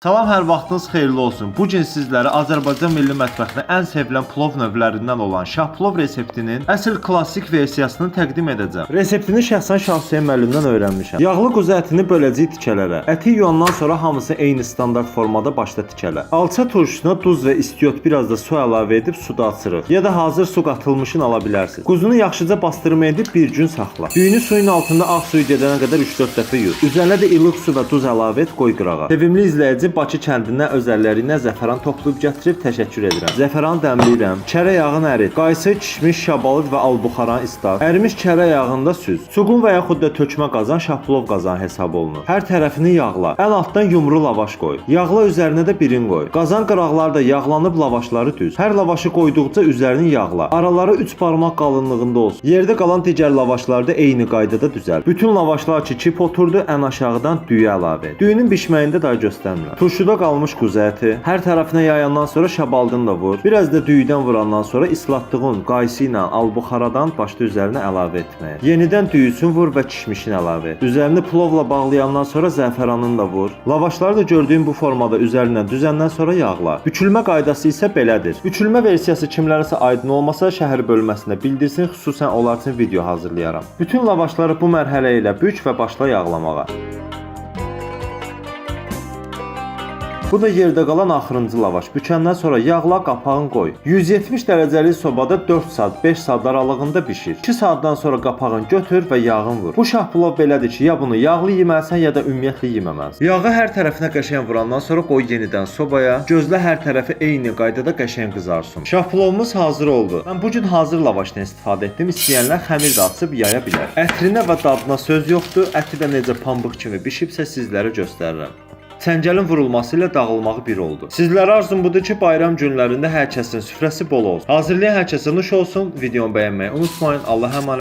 Salam, hər vaxtınız xeyirli olsun. Bu gün sizlərə Azərbaycan milli mətbəxində ən sevilən plov növlərindən olan şah plov reseptinin əsl klassik versiyasını təqdim edəcəm. Reseptini şəxsən Şah Hüseyn müəllimdən öyrənmişəm. Yağlı quzu ətini böləcəyik tikələrə. Əti yuyandan sonra hamısı eyni standart formada başda tikələ. Alça turşusuna duz və istiot, biraz da su əlavə edib suda açırıq. Ya da hazır su qatılmışını ala bilərsiniz. Quzunu yaxşıca bastırma edib bir gün saxla. Düyünü suyun altında ağ suyu gedənə qədər 3-4 dəfə yuyur. Üzərinə də ilıq su və duz əlavə et, qoy qırağa. Sevimli izləyici, Bakı kəndindən öz əllərinə zəfəran toplayıb gətirib təşəkkür edirəm. Zəfəranı dəmləyirəm. Kərə yağını ərit. Qaysı, kişmiş, şabalıd və albuxaranı islat. Ərimiş kərə yağında süz. Suqun və yaxud da tökmə qazan şahplov qazan hesab olunur. Hər tərəfini yağla. Ən altdan yumru lavaş qoy. Yağla üzərinə də birin qoy. Qazan qıraqları da yağlanıb lavaşları düz. Hər lavaşı qoyduqca üzərini yağla. Araları 3 barmaq qalınlığında olsun. Yerdə qalan digər lavaşları da eyni qaydada düzəlt. Bütün lavaşlar ki kip oturdu, ən aşağıdan düyü əlavə et. Düyünün bişməyində daha göstərmirəm. Turşuda qalmış quzu əti, hər tərəfinə yayandan sonra şabaldını da vur. Biraz da düyüdən vurandan sonra islatdığın qaysı ilə albuxaradan başda üzərinə əlavə etməyə. Yenidən düyüsünü vur və kişmişini əlavə et. Üzerini plovla bağlayandan sonra zəfəranını da vur. Lavaşları da gördüyün bu formada üzərindən düzəndən sonra yağla. Bükülmə qaydası isə belədir. Bükülmə versiyası kimlərəsə aydın olmasa şəhər bölməsində bildirsin, xüsusən onlar üçün video hazırlayaram. Bütün lavaşları bu mərhələ ilə bük və başla yağlamağa. Bu da yerdə qalan axırıncı lavaş. Bükəndən sonra yağla, qapağını qoy. 170 dərəcəli sobada 4 saat, 5 saat aralığında bişir. 2 saatdan sonra qapağını götür və yağını vur. Bu şah plov belədir ki, ya bunu yağlı yeməlisən, ya da ümumiyyətlə yeməməlisən. Yağı hər tərəfinə qəşəng vurandan sonra qoy yenidən sobaya. Gözlə hər tərəfi eyni qaydada qəşəng qızarsın. Şah plovumuz hazır oldu. Mən bu gün hazır lavaşdan istifadə etdim. İstəyənlər xəmir də açıb yaya bilər. Ətrinə və dadına söz yoxdur. Əti də necə pambıq kimi bişibsə sizlərə göstərirəm. Çəngəlin vurulması ilə dağılmağı bir oldu. Sizlərə arzum budur ki, bayram günlərində hər kəsin süfrəsi bol olsun. Hazırlayan hər kəsə nuş olsun. Videomu bəyənməyi unutmayın. Allah əmanət.